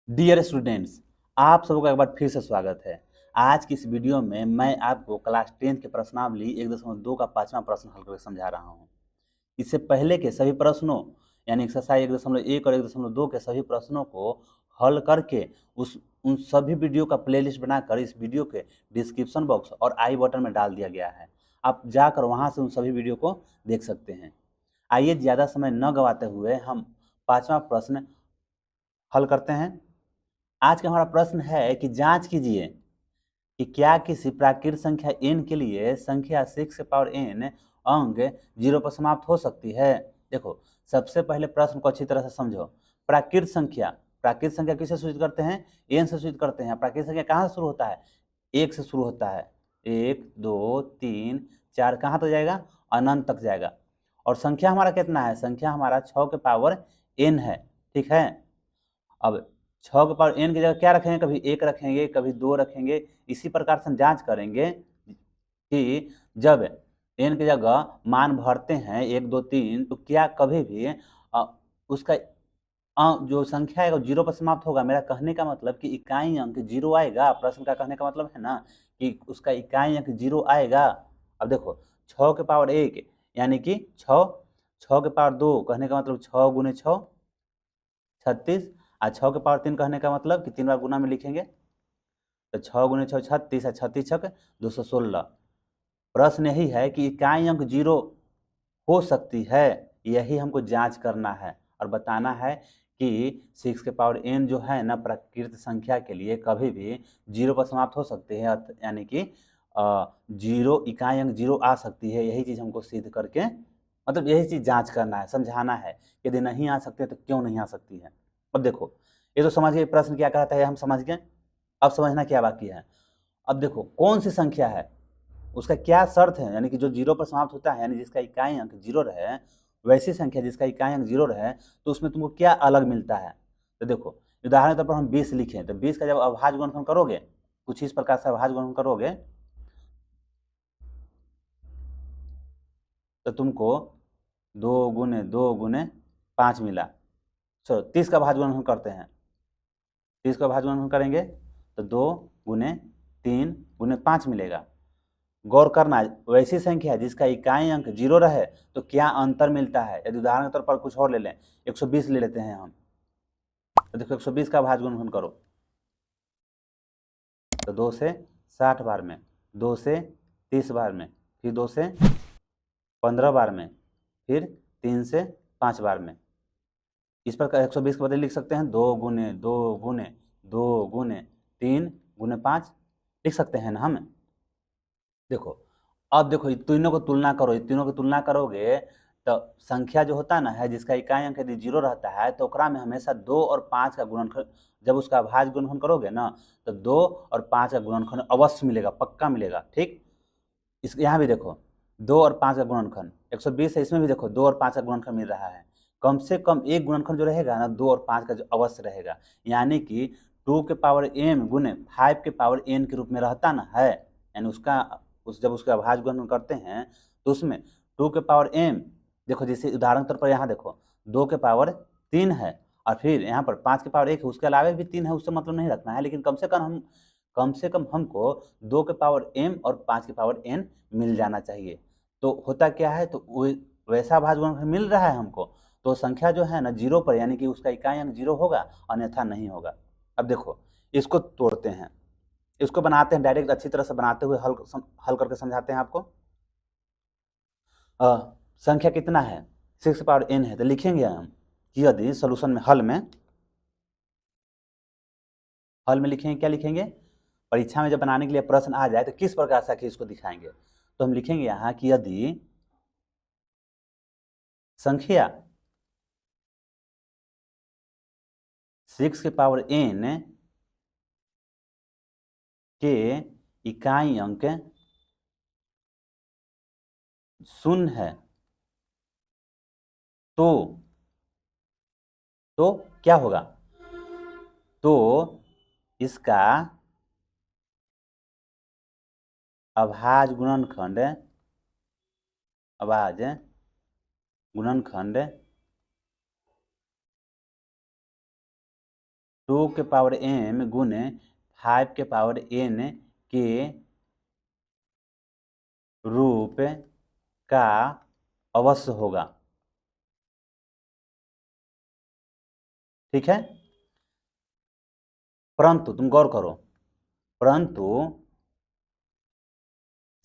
Dear students, आप सबको का एक बार फिर से स्वागत है। आज की इस वीडियो में मैं आपको क्लास 10 के प्रश्नावली 1.2 का 5वां प्रश्न हल करके समझा रहा हूँ। इससे पहले के सभी प्रश्नों यानी एक्सरसाइज 1.1 और 1.2 के सभी प्रश्नों को हल करके उन सभी वीडियो का प्लेलिस्ट बनाकर इस वीडियो के डिस्क्रिप्शन बॉक्स और आई बटन में डाल दिया गया है। आप जाकर वहाँ से उन सभी वीडियो को देख सकते हैं। आइए ज़्यादा समय न गंवाते हुए हम 5वां प्रश्न हल करते हैं। आज का हमारा प्रश्न है कि जांच कीजिए कि क्या किसी प्राकृत संख्या n के लिए संख्या 6 पावर n अंक 0 पर समाप्त हो सकती है। देखो, सबसे पहले प्रश्न को अच्छी तरह से समझो। प्राकृत संख्या किसे सूचित करते हैं? n से सूचित करते हैं। प्राकृत संख्या कहाँ से शुरू होता है? 1 से शुरू होता है। 1 2 3 4 कहाँ तक जाएगा? अनंत तक जाएगा। और संख्या हमारा कितना है? संख्या हमारा 6 के पावर n है। ठीक है। अब 6 के पावर n की जगह क्या रखेंगे? कभी 1 रखेंगे, कभी 2 रखेंगे। इसी प्रकार से हम जांच करेंगे कि जब n की जगह मान भरते हैं 1 2 3 तो क्या कभी भी उसका जो संख्या है वो 0 पर समाप्त होगा। मेरा कहने का मतलब कि इकाई अंक 0 आएगा। प्रश्न का कहने का मतलब है ना कि उसका इकाई अंक 0 आएगा। अब देखो, 6 के पावर 1 यानी कि 6, 6 के पावर 2 कहने का मतलब 6 गुने 6 36, और 6 के पावर 3 कहने का मतलब कि 3 बार गुना में लिखेंगे तो 6 गुने 6 36 और 36 छक 216। प्रश्न यही है कि इकाई अंक 0 हो सकती है, यही हमको जांच करना है और बताना है कि 6 के पावर n जो है ना प्राकृत संख्या के लिए कभी भी 0 पर समाप्त हो सकती है, यानी कि 0 इकाई अंक 0 आ सकती है। यही चीज़ हमको सिद्ध करके मतलब यही चीज़ जांच करना है, समझाना है। यदि नहीं आ सकती है तो क्यों नहीं आ सकती है। अब देखो, ये तो समझ गए प्रश्न क्या कहता है, हम समझ गए। अब समझना क्या बाकी है। अब देखो, कौन सी संख्या है, उसका क्या शर्त है, यानी कि जो 0 पर समाप्त होता है यानी जिसका इकाई अंक 0 रहे, वैसी संख्या जिसका इकाई अंक 0 रहे तो उसमें तुमको क्या अलग मिलता है। तो देखो, उदाहरण के तौर पर हम 20 लिखें तो 20 का जब अभाज्य गुणनफल करोगे, कुछ इस प्रकार से अभाज्य गुणनफल करोगे तो तुमको 2 गुने 5 मिला। चलो 30 का अभाज्य गुणनफल करते हैं। 30 का अभाज्य गुणनफल करेंगे तो 2 गुने 3 गुने 5 मिलेगा। गौर करना, वैसी संख्या है जिसका इकाई अंक 0 रहे तो क्या अंतर मिलता है। यदि उदाहरण के तौर पर कुछ और ले लें, 120 ले लेते हैं हम, तो देखो 120 का भाज्य गुणनफल करो तो 2 से 60 बार में, 2 से 30 बार में, फिर 2 से 15 बार में, फिर 3 से 5 बार में। इस प्रकार 120 के बदले लिख सकते हैं 2 गुने 2 गुने 2 गुने 3 गुने 5 लिख सकते हैं ना हम। देखो, अब देखो ये तीनों को तुलना करो, ये तीनों की तुलना करोगे तो संख्या जो होता है ना है जिसका इकाई अंक यदि 0 रहता है तो ओकरा में हमेशा 2 और 5 का गुणनखंड, जब उसका भाज्य गुणनखंड करोगे ना तो 2 और 5 का गुणनखंड अवश्य मिलेगा, पक्का मिलेगा। ठीक, इस यहाँ भी देखो 2 और 5 का गुणनखंड 120 है, इसमें भी देखो 2 और 5 का गुणनखंड मिल रहा है। कम से कम एक गुणनखंड जो रहेगा ना 2 और 5 का जो अवश्य रहेगा, यानी कि 2 के पावर m गुने 5 के पावर n के रूप में रहता ना है। यानी उसका जब उसका भाज्य गुणन करते हैं तो उसमें 2 के पावर m, देखो जैसे उदाहरण के तौर पर यहाँ देखो 2 के पावर 3 है और फिर यहाँ पर 5 के पावर 1 है, उसके अलावा भी 3 है, उससे मतलब नहीं रखना है, लेकिन कम से कम हमको 2 के पावर m और 5 के पावर n मिल जाना चाहिए। तो होता क्या है, तो वैसा भाज्य गुणनखंड मिल रहा है हमको, तो संख्या जो है ना 0 पर यानी कि उसका इकाई अंक 0 होगा, अन्यथा नहीं होगा। अब देखो, इसको तोड़ते हैं, इसको बनाते हैं डायरेक्ट, अच्छी तरह से बनाते हुए हल करके समझाते हैं आपको। संख्या कितना है? 6 पावर n है, तो लिखेंगे हम कि यदि सोल्यूशन में हल में लिखेंगे, क्या लिखेंगे, परीक्षा में जब बनाने के लिए प्रश्न आ जाए तो किस प्रकार से आखिर इसको दिखाएंगे। तो हम लिखेंगे यहाँ कि यदि संख्या 6 के पावर n के इकाई अंक 0 है तो क्या होगा, तो इसका अभाज्य गुणनखंड 2 के पावर m गुने 5 के पावर n के रूप का अवश्य होगा। ठीक है, परंतु तुम गौर करो, परंतु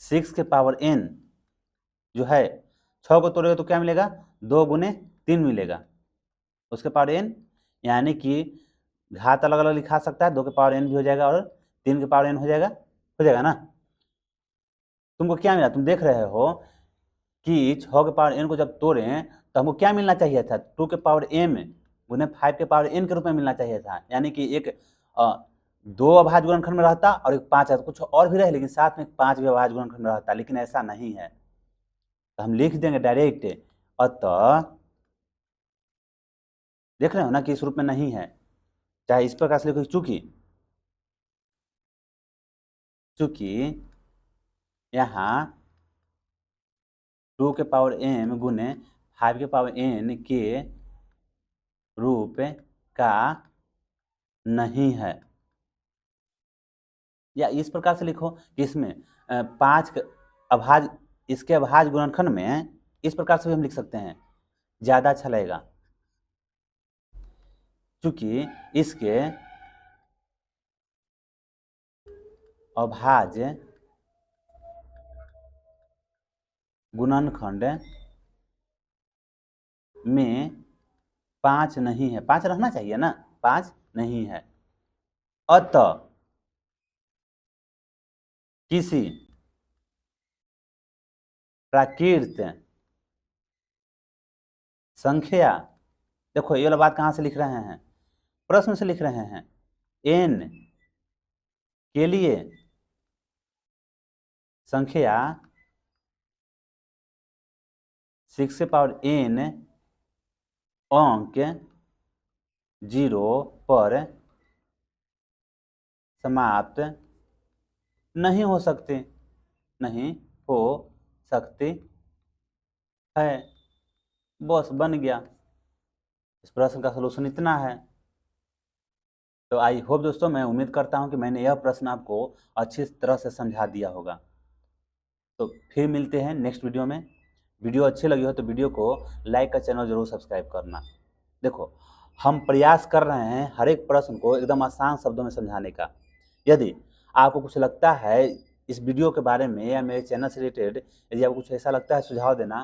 6 के पावर n जो है 6 को तोड़ेगा तो क्या मिलेगा, 2 गुने 3 मिलेगा, उसके पावर n, यानी कि घात अलग अलग लिखा सकता है, 2 के पावर n भी हो जाएगा और 3 के पावर n हो जाएगा ना। तुमको क्या मिला, तुम देख रहे हो कि 6 के पावर n को जब तोड़े तो हमको क्या मिलना चाहिए था, 2 के पावर m गुने 5 के पावर n के रूप में मिलना चाहिए था, यानी कि एक 2 अभाज्य गुणनखंड में रहता और एक 5 है, तो कुछ और भी रहे लेकिन साथ में 5 भी अभाज्य गुणनखंड में रहता, लेकिन ऐसा नहीं है, तो हम लिख देंगे डायरेक्ट। अतः देख रहे हो ना कि इस रूप में नहीं है, चाहे इस प्रकार से लिखो, चूंकि यहाँ 2 के पावर m गुने 5 के पावर n के रूप का नहीं है, या इस प्रकार से लिखो कि इसमें 5 अभाज्य, इसके अभाज्य गुणनखंड में इस प्रकार से भी हम लिख सकते हैं, ज्यादा अच्छा लगेगा, क्योंकि इसके अभाज्य गुणनखंड में 5 नहीं है, 5 रहना चाहिए ना, 5 नहीं है, अतः किसी प्राकृत संख्या, देखो ये वाला बात कहाँ से लिख रहे हैं, प्रश्न से लिख रहे हैं, n के लिए संख्या 6 के पावर n अंक 0 पर समाप्त नहीं हो सकते है। बस बन गया, इस प्रश्न का सलूशन इतना है। तो आई होप दोस्तों, मैं उम्मीद करता हूं कि मैंने यह प्रश्न आपको अच्छी तरह से समझा दिया होगा। तो फिर मिलते हैं नेक्स्ट वीडियो में। वीडियो अच्छी लगी हो तो वीडियो को लाइक का चैनल जरूर सब्सक्राइब करना। देखो, हम प्रयास कर रहे हैं हर एक प्रश्न को एकदम आसान शब्दों में समझाने का। यदि आपको कुछ लगता है इस वीडियो के बारे में या मेरे चैनल से रिलेटेड, यदि आपको कुछ ऐसा लगता है, सुझाव देना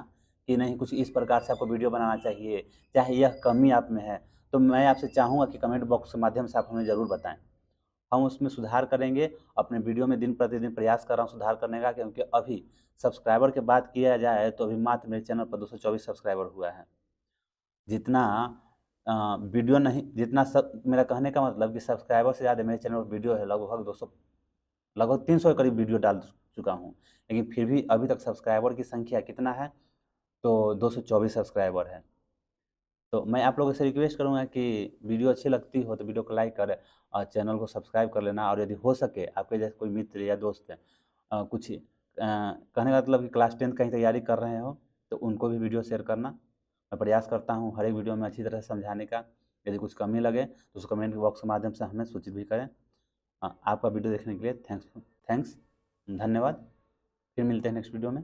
कि नहीं कुछ इस प्रकार से आपको वीडियो बनाना चाहिए, चाहे यह कमी आप में है, तो मैं आपसे चाहूँगा कि कमेंट बॉक्स के माध्यम से आप हमें ज़रूर बताएं, हम उसमें सुधार करेंगे। अपने वीडियो में दिन प्रतिदिन प्रयास कर रहा हूँ सुधार करने का, क्योंकि अभी सब्सक्राइबर की बात किया जाए तो अभी मात्र मेरे चैनल पर 224 सब्सक्राइबर हुआ है। जितना वीडियो नहीं, जितना सब, मेरा कहने का मतलब कि सब्सक्राइबर से ज़्यादा मेरे चैनल पर वीडियो है, लगभग 300 के करीब वीडियो डाल चुका हूँ, लेकिन फिर भी अभी तक सब्सक्राइबर की संख्या कितना है, तो 224 सब्सक्राइबर है। तो मैं आप लोगों से रिक्वेस्ट करूंगा कि वीडियो अच्छी लगती हो तो वीडियो को लाइक कर और चैनल को सब्सक्राइब कर लेना, और यदि हो सके आपके जैसे कोई मित्र या दोस्त है, कुछ कहने का मतलब कि क्लास 10 कहीं तैयारी कर रहे हो तो उनको भी वीडियो शेयर करना। मैं प्रयास करता हूँ हर एक वीडियो में अच्छी तरह से समझाने का। यदि कुछ कमी लगे तो उस कमेंट बॉक्स के माध्यम से हमें सूचित भी करें। आपका वीडियो देखने के लिए थैंक्स, धन्यवाद। फिर मिलते हैं नेक्स्ट वीडियो में।